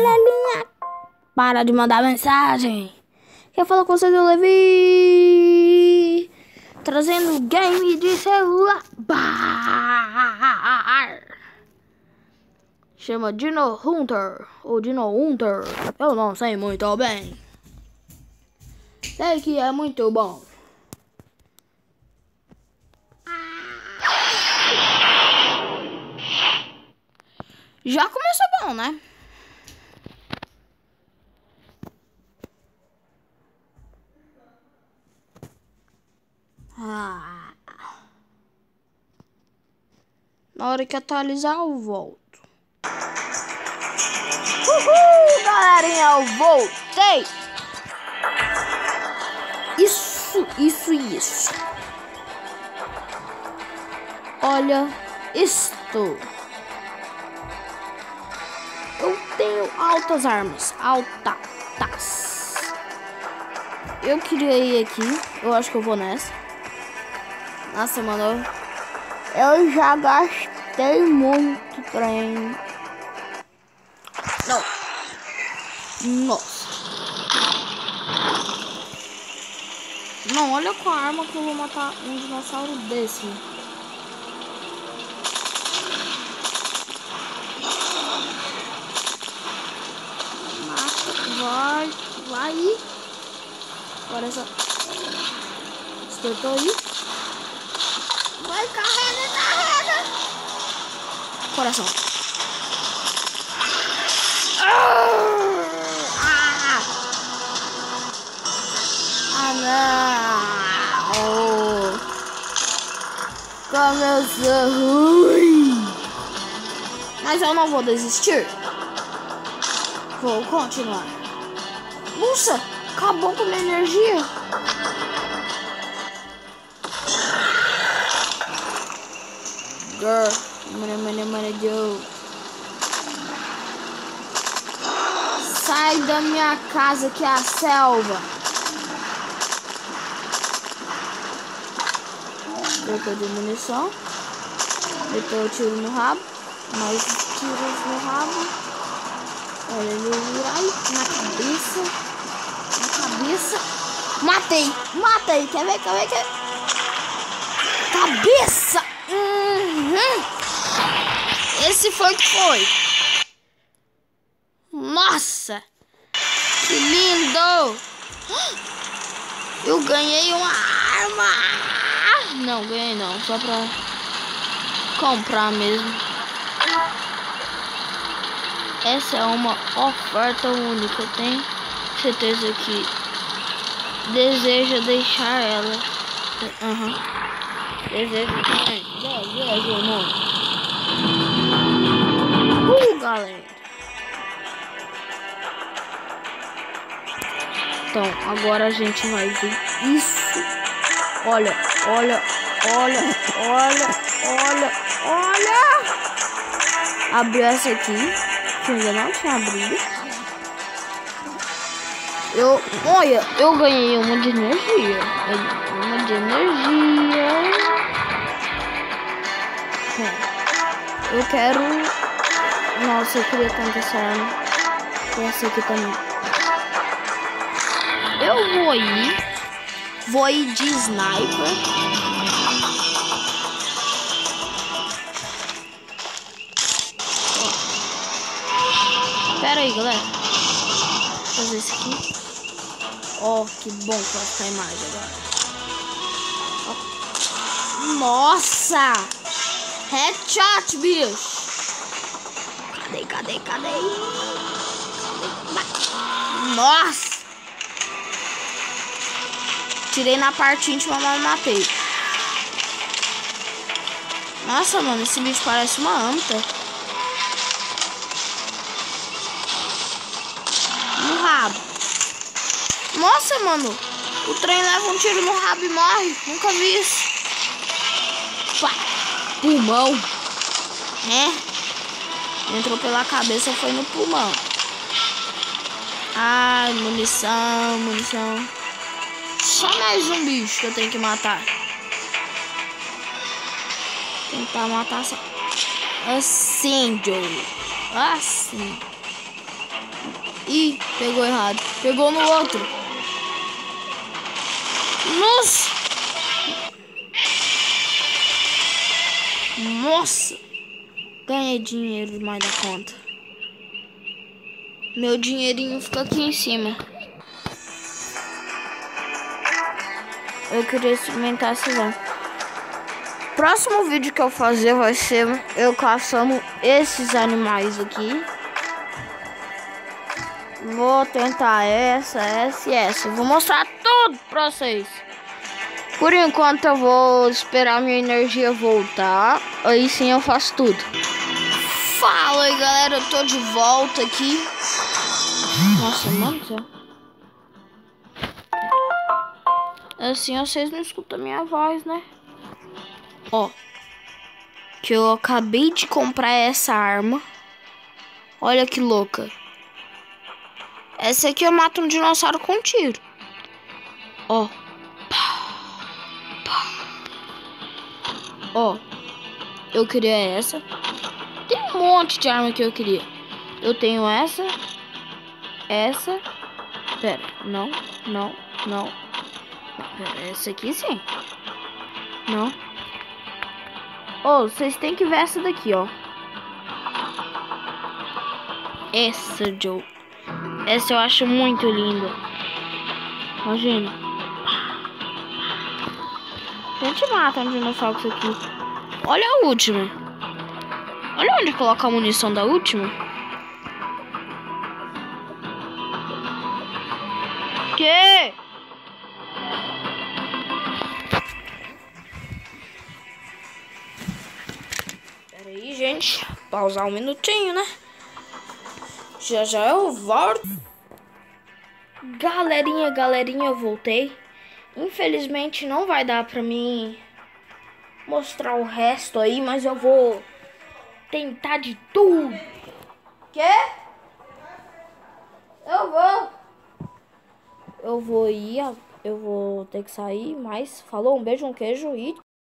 galelinha. Para de mandar mensagem. Quer falar com vocês, eu Levi. Trazendo game de celular. Chama Dino Hunter. Ou Dino Hunter. Eu não sei muito bem. Sei que é muito bom. Já começou bom, né? Na hora que atualizar eu volto. Uhul, galerinha, eu voltei. Isso. Olha isto. Eu tenho altas armas. Altas. Eu queria ir aqui. Eu acho que eu vou nessa. Nossa, mano. Eu já gastei muito trem. Não. Nossa. Não, olha com a arma que eu vou matar um dinossauro desse. Vai. Agora só. Espetou aí. Vai, carrega. Coração. Não. Como eu sou ruim. Mas eu não vou desistir. Vou continuar. Nossa, acabou com a minha energia. Girl, Joe. Sai da minha casa que é a selva. Trocou de munição. Meteu o tiro no rabo. Mais tiros no rabo. Olha ele virar na cabeça. Matei. Quer ver? Cabeça. Esse foi que foi. Nossa. Que lindo. Eu ganhei uma arma. Não, ganhei não. Só pra comprar mesmo. Essa é uma oferta única. Tenho certeza que deseja deixar ela. Deseja, mano. Galera. Então, agora a gente vai ver isso. Olha. Abriu essa aqui. Que ainda não tinha abrido. Eu ganhei uma de energia. Eu quero. Nossa, eu queria tanto essa arma. Tem essa aqui também. Eu vou ir de sniper. Pera aí, galera. Vou fazer isso aqui. Ó, que bom que vai ficar a imagem agora. Ó. Nossa! Headshot, bicho! Cadê? Nossa! Tirei na parte íntima, mas matei. Nossa, mano, esse bicho parece uma anta. No rabo. Nossa, mano. O trem leva um tiro no rabo e morre. Nunca vi isso. Pá. Pulmão. Entrou pela cabeça, foi no pulmão. Ai, munição. Só mais um bicho que eu tenho que matar. Tentar matar só. Assim, Joe. Assim. Ih, pegou errado. Pegou no outro. Nossa! Nossa! Ganhei dinheiro demais da conta. Meu dinheirinho fica aqui em cima. Eu queria experimentar essa arma. Próximo vídeo que eu fazer vai ser eu caçando esses animais aqui. Vou tentar essa e essa. Vou mostrar tudo pra vocês. Por enquanto eu vou esperar minha energia voltar. Aí sim eu faço tudo. Fala aí, galera. Eu tô de volta aqui. Nossa, mano do céu. Assim vocês não escutam a minha voz, né? Ó. Que eu acabei de comprar essa arma. Olha que louca. Essa aqui eu mato um dinossauro com um tiro. Ó. Ó. Eu queria essa. Tem um monte de arma que eu queria. Eu tenho essa. Essa. Pera. Não. Pera, essa aqui sim. Não. Oh, vocês têm que ver essa daqui, ó. Essa, Joe. Essa eu acho muito linda. Imagina. A gente mata um dinossauro com isso aqui. Olha a última. Olha onde coloca a munição da última. Que? Pera aí, gente. Pausar um minutinho, né? Já eu volto. Galerinha, eu voltei. Infelizmente não vai dar pra mim mostrar o resto aí, mas eu vou tentar de tudo. Quê? Eu vou ter que sair, mas falou, um beijo, um queijo e